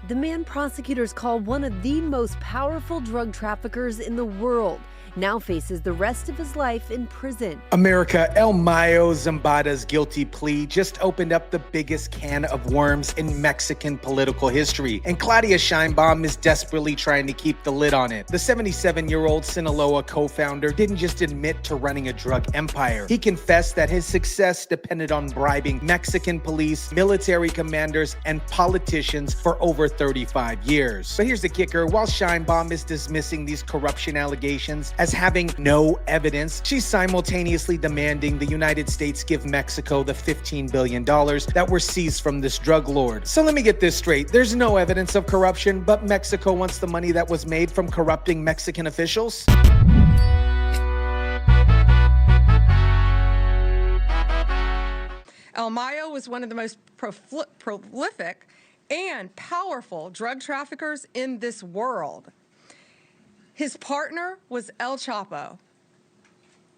The man prosecutors call one of the most powerful drug traffickers in the world now faces the rest of his life in prison. America, Mayo Zambada's guilty plea just opened up the biggest can of worms in Mexican political history, and Claudia Sheinbaum is desperately trying to keep the lid on it. The 77-year-old Sinaloa co-founder didn't just admit to running a drug empire. He confessed that his success depended on bribing Mexican police, military commanders, and politicians for over 35 years. But here's the kicker. While Sheinbaum is dismissing these corruption allegations as having no evidence, she's simultaneously demanding the United States give Mexico the $15 billion that were seized from this drug lord. So let me get this straight. There's no evidence of corruption, but Mexico wants the money that was made from corrupting Mexican officials? El Mayo was one of the most prolific and powerful drug traffickers in this world. His partner was El Chapo.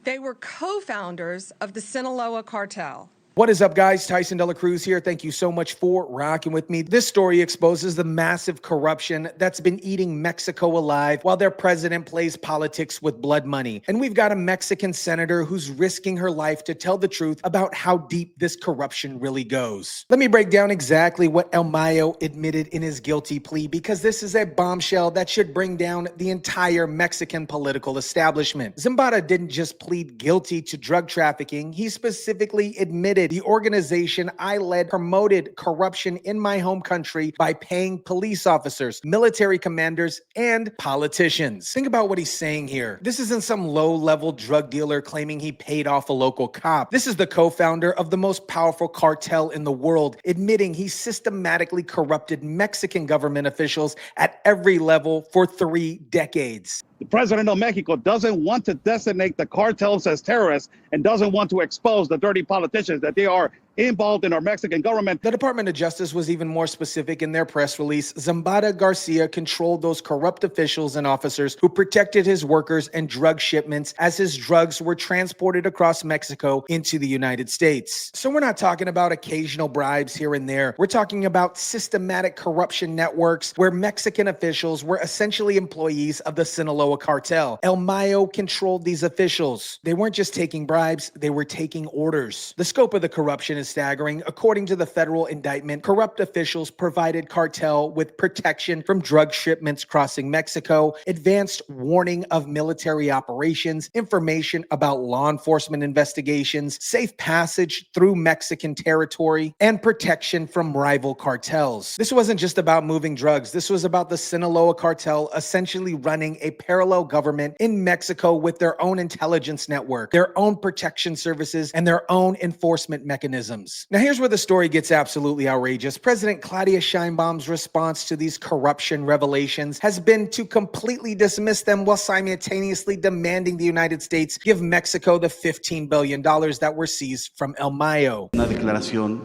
They were co-founders of the Sinaloa cartel. What is up, guys? Tyson De La Cruz here. Thank you so much for rocking with me. This story exposes the massive corruption that's been eating Mexico alive while their president plays politics with blood money. And we've got a Mexican senator who's risking her life to tell the truth about how deep this corruption really goes. Let me break down exactly what El Mayo admitted in his guilty plea, because this is a bombshell that should bring down the entire Mexican political establishment. Zambada didn't just plead guilty to drug trafficking. He specifically admitted the organization I led promoted corruption in my home country by paying police officers, military commanders, and politicians. Think about what he's saying here. This isn't some low-level drug dealer claiming he paid off a local cop. This is the co-founder of the most powerful cartel in the world, admitting he systematically corrupted Mexican government officials at every level for 3 decades. The president of Mexico doesn't want to designate the cartels as terrorists and doesn't want to expose the dirty politicians that they are involved in our Mexican government. The Department of Justice was even more specific in their press release. Zambada Garcia controlled those corrupt officials and officers who protected his workers and drug shipments as his drugs were transported across Mexico into the United States. So we're not talking about occasional bribes here and there. We're talking about systematic corruption networks where Mexican officials were essentially employees of the Sinaloa cartel. El Mayo controlled these officials. They weren't just taking bribes, they were taking orders. The scope of the corruption is staggering. According to the federal indictment, corrupt officials provided cartel with protection from drug shipments crossing Mexico, advanced warning of military operations, information about law enforcement investigations, safe passage through Mexican territory, and protection from rival cartels. This wasn't just about moving drugs. This was about the Sinaloa cartel essentially running a parallel government in Mexico with their own intelligence network, their own protection services, and their own enforcement mechanisms. Now, here's where the story gets absolutely outrageous. President Claudia Sheinbaum's response to these corruption revelations has been to completely dismiss them while simultaneously demanding the United States give Mexico the $15 billion that were seized from El Mayo. Una declaración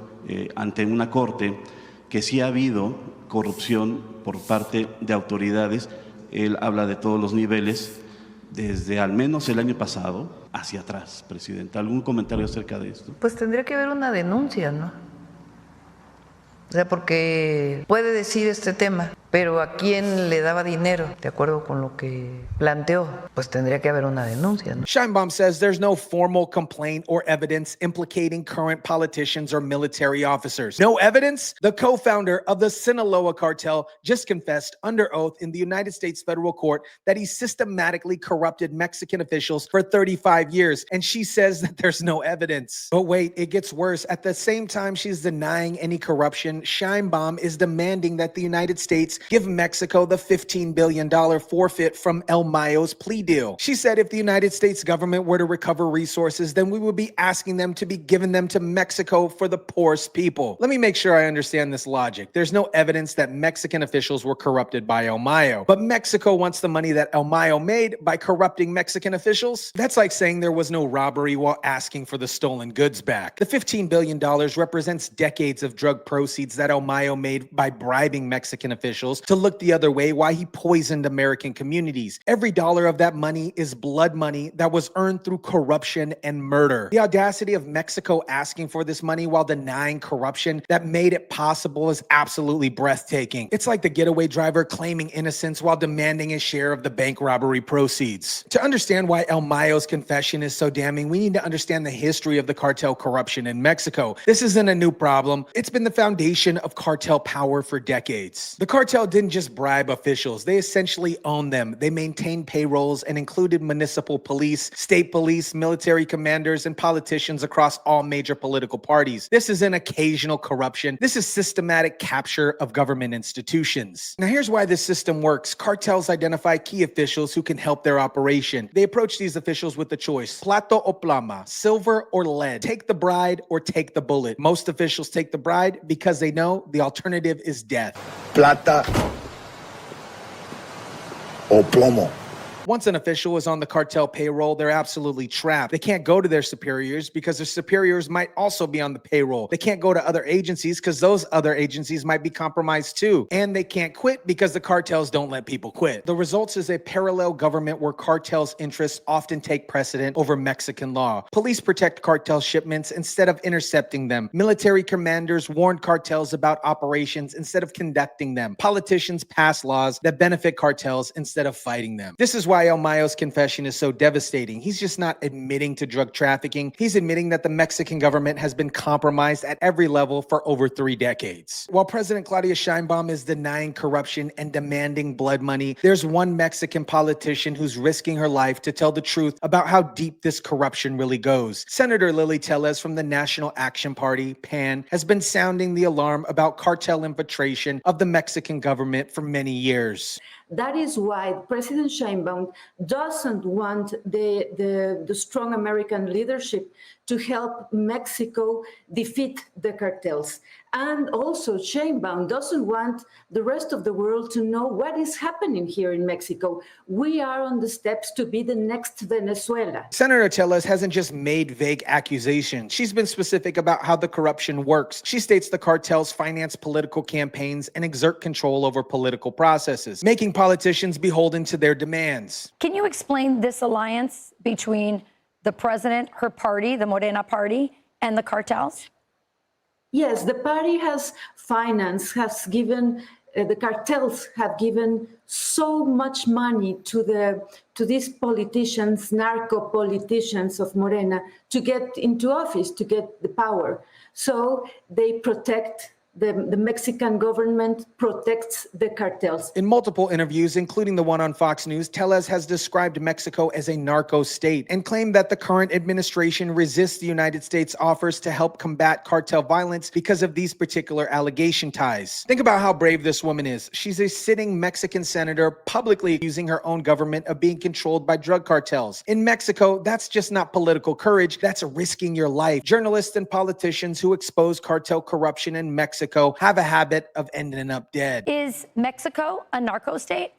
ante una corte que sí ha habido corrupción por parte de autoridades. Él habla de todos los niveles, desde al menos el año pasado hacia atrás, Presidenta. ¿Algún comentario acerca de esto? Pues tendría que haber una denuncia, ¿no? O sea, porque puede decir este tema, pero ¿a quién le daba dinero? De acuerdo con lo que planteó, pues tendría que haber una denuncia, ¿no? Sheinbaum says there's no formal complaint or evidence implicating current politicians or military officers. No evidence? The co-founder of the Sinaloa cartel just confessed under oath in the United States federal court that he systematically corrupted Mexican officials for 35 years, and she says that there's no evidence. But wait, it gets worse. At the same time she's denying any corruption, Sheinbaum is demanding that the United States give Mexico the $15 billion forfeit from El Mayo's plea deal. She said if the United States government were to recover resources, then we would be asking them to be giving them to Mexico for the poorest people. Let me make sure I understand this logic. There's no evidence that Mexican officials were corrupted by El Mayo, but Mexico wants the money that El Mayo made by corrupting Mexican officials? That's like saying there was no robbery while asking for the stolen goods back. The $15 billion represents decades of drug proceeds that El Mayo made by bribing Mexican officials officials to look the other way while he poisoned American communities. Every dollar of that money is blood money that was earned through corruption and murder. The audacity of Mexico asking for this money while denying corruption that made it possible is absolutely breathtaking. It's like the getaway driver claiming innocence while demanding his share of the bank robbery proceeds. To understand why El Mayo's confession is so damning, we need to understand the history of the cartel corruption in Mexico. This isn't a new problem. It's been the foundation of cartel power for decades. The cartel didn't just bribe officials. They essentially owned them. They maintained payrolls and included municipal police, state police, military commanders, and politicians across all major political parties. This isn't occasional corruption. This is systematic capture of government institutions. Now here's why this system works. Cartels identify key officials who can help their operation. They approach these officials with the choice, plato o plama, silver or lead. Take the bride or take the bullet. Most officials take the bride because they know the alternative is death. Plata o plomo. Once an official is on the cartel payroll, they're absolutely trapped. They can't go to their superiors because their superiors might also be on the payroll. They can't go to other agencies because those other agencies might be compromised too. And they can't quit because the cartels don't let people quit. The result is a parallel government where cartels' interests often take precedent over Mexican law. Police protect cartel shipments instead of intercepting them. Military commanders warn cartels about operations instead of conducting them. Politicians pass laws that benefit cartels instead of fighting them. This is why El Mayo's confession is so devastating. He's just not admitting to drug trafficking. He's admitting that the Mexican government has been compromised at every level for over 3 decades. While President Claudia Sheinbaum is denying corruption and demanding blood money, there's one Mexican politician who's risking her life to tell the truth about how deep this corruption really goes. Senator Lilly Téllez from the National Action Party, PAN, has been sounding the alarm about cartel infiltration of the Mexican government for many years. That is why President Sheinbaum doesn't want the strong American leadership to help Mexico defeat the cartels. And also, Sheinbaum doesn't want the rest of the world to know what is happening here in Mexico. We are on the steps to be the next Venezuela. Senator Téllez hasn't just made vague accusations. She's been specific about how the corruption works. She states the cartels finance political campaigns and exert control over political processes, making politicians beholden to their demands. Can you explain this alliance between the president, her party, the Morena party, and the cartels? Yes, the party has financed, has given, the cartels have given so much money to these politicians, narco politicians of Morena, to get into office, to get the power. So they protect the Mexican government protects the cartels. In multiple interviews, including the one on Fox News, Téllez has described Mexico as a narco state and claimed that the current administration resists the United States' offers to help combat cartel violence because of these particular allegation ties. Think about how brave this woman is. She's a sitting Mexican senator publicly accusing her own government of being controlled by drug cartels. In Mexico, that's just not political courage, that's risking your life. Journalists and politicians who expose cartel corruption in Mexico have a habit of ending up dead. Is Mexico a narco state?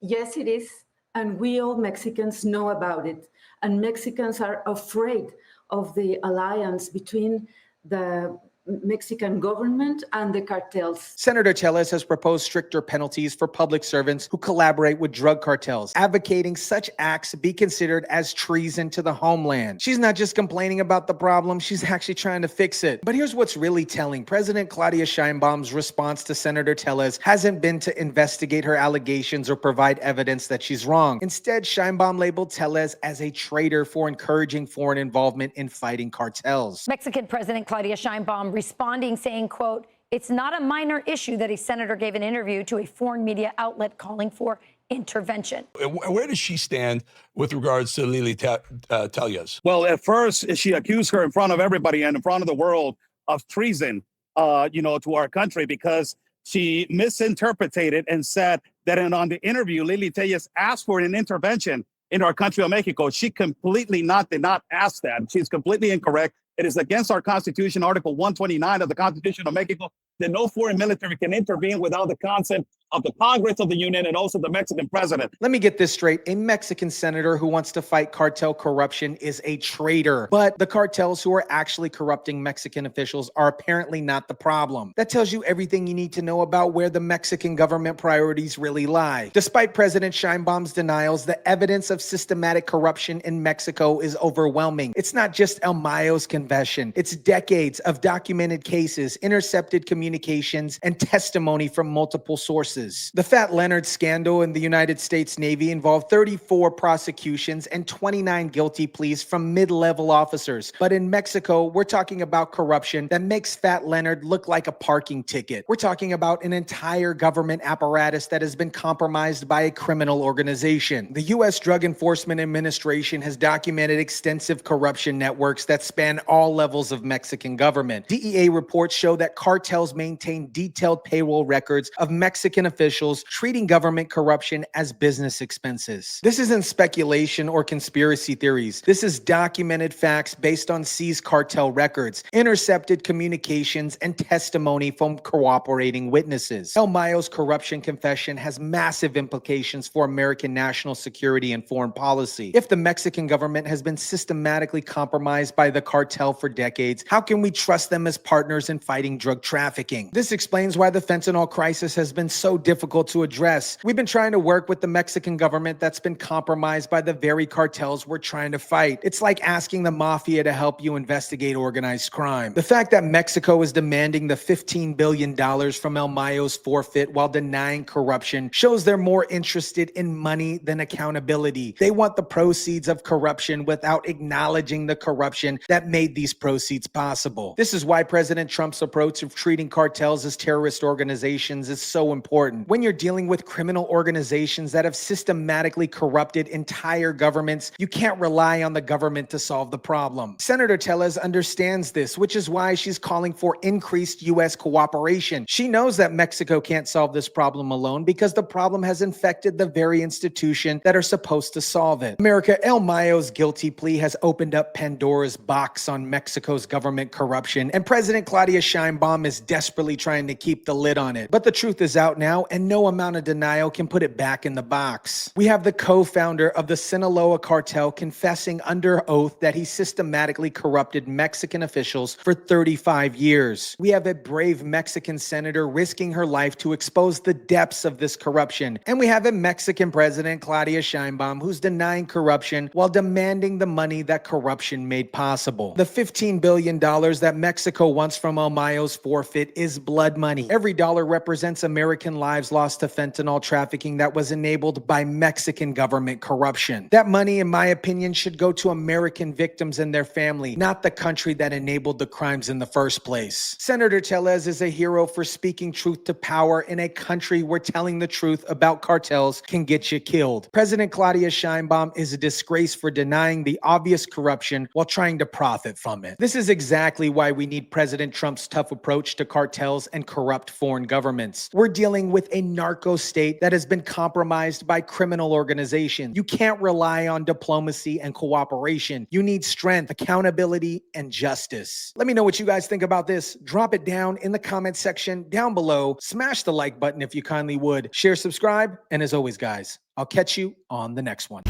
Yes, it is. And we all Mexicans know about it. And Mexicans are afraid of the alliance between the Mexican government and the cartels. Senator Téllez has proposed stricter penalties for public servants who collaborate with drug cartels, advocating such acts be considered as treason to the homeland. She's not just complaining about the problem, she's actually trying to fix it. But here's what's really telling. President Claudia Sheinbaum's response to Senator Téllez hasn't been to investigate her allegations or provide evidence that she's wrong. Instead, Sheinbaum labeled Téllez as a traitor for encouraging foreign involvement in fighting cartels. Mexican President Claudia Sheinbaum responding, saying, quote, "It's not a minor issue that a senator gave an interview to a foreign media outlet calling for intervention." Where does she stand with regards to Lilly Téllez? Well, at first, she accused her in front of everybody and in front of the world of treason, to our country, because she misinterpreted and said that on the interview, Lilly Téllez asked for an intervention in our country of Mexico. She completely did not ask that. She's completely incorrect. It is against our Constitution, Article 129 of the Constitution of Mexico, that no foreign military can intervene without the consent of the Congress of the Union and also the Mexican president. Let me get this straight. A Mexican senator who wants to fight cartel corruption is a traitor. But the cartels who are actually corrupting Mexican officials are apparently not the problem. That tells you everything you need to know about where the Mexican government priorities really lie. Despite President Sheinbaum's denials, the evidence of systematic corruption in Mexico is overwhelming. It's not just El Mayo's confession. It's decades of documented cases, intercepted communications, and testimony from multiple sources. The Fat Leonard scandal in the United States Navy involved 34 prosecutions and 29 guilty pleas from mid-level officers. But in Mexico, we're talking about corruption that makes Fat Leonard look like a parking ticket. We're talking about an entire government apparatus that has been compromised by a criminal organization. The U.S. Drug Enforcement Administration has documented extensive corruption networks that span all levels of Mexican government. DEA reports show that cartels maintain detailed payroll records of Mexican officials treating government corruption as business expenses. This isn't speculation or conspiracy theories. This is documented facts based on seized cartel records, intercepted communications, and testimony from cooperating witnesses. El Mayo's corruption confession has massive implications for American national security and foreign policy. If the Mexican government has been systematically compromised by the cartel for decades, how can we trust them as partners in fighting drug trafficking? This explains why the fentanyl crisis has been so difficult to address. We've been trying to work with the Mexican government that's been compromised by the very cartels we're trying to fight. It's like asking the mafia to help you investigate organized crime. The fact that Mexico is demanding the $15 billion from El Mayo's forfeit while denying corruption shows they're more interested in money than accountability. They want the proceeds of corruption without acknowledging the corruption that made these proceeds possible. This is why President Trump's approach of treating cartels as terrorist organizations is so important. When you're dealing with criminal organizations that have systematically corrupted entire governments, you can't rely on the government to solve the problem. Senator Téllez understands this, which is why she's calling for increased U.S. cooperation. She knows that Mexico can't solve this problem alone because the problem has infected the very institution that are supposed to solve it. America, El Mayo's guilty plea has opened up Pandora's box on Mexico's government corruption, and President Claudia Sheinbaum is desperately trying to keep the lid on it. But the truth is out now, and no amount of denial can put it back in the box. We have the co-founder of the Sinaloa cartel confessing under oath that he systematically corrupted Mexican officials for 35 years. We have a brave Mexican senator risking her life to expose the depths of this corruption. And we have a Mexican president, Claudia Sheinbaum, who's denying corruption while demanding the money that corruption made possible. The $15 billion that Mexico wants from El Mayo's forfeit is blood money. Every dollar represents American lives lost to fentanyl trafficking that was enabled by Mexican government corruption. That money, in my opinion, should go to American victims and their family, not the country that enabled the crimes in the first place. Senator Téllez is a hero for speaking truth to power in a country where telling the truth about cartels can get you killed. President Claudia Sheinbaum is a disgrace for denying the obvious corruption while trying to profit from it. This is exactly why we need President Trump's tough approach to cartels and corrupt foreign governments. We're dealing with a narco state that has been compromised by criminal organizations. You can't rely on diplomacy and cooperation. You need strength, accountability, and justice. Let me know what you guys think about this. Drop it down in the comment section down below. Smash the like button if you kindly would. Share, subscribe, and as always, guys, I'll catch you on the next one.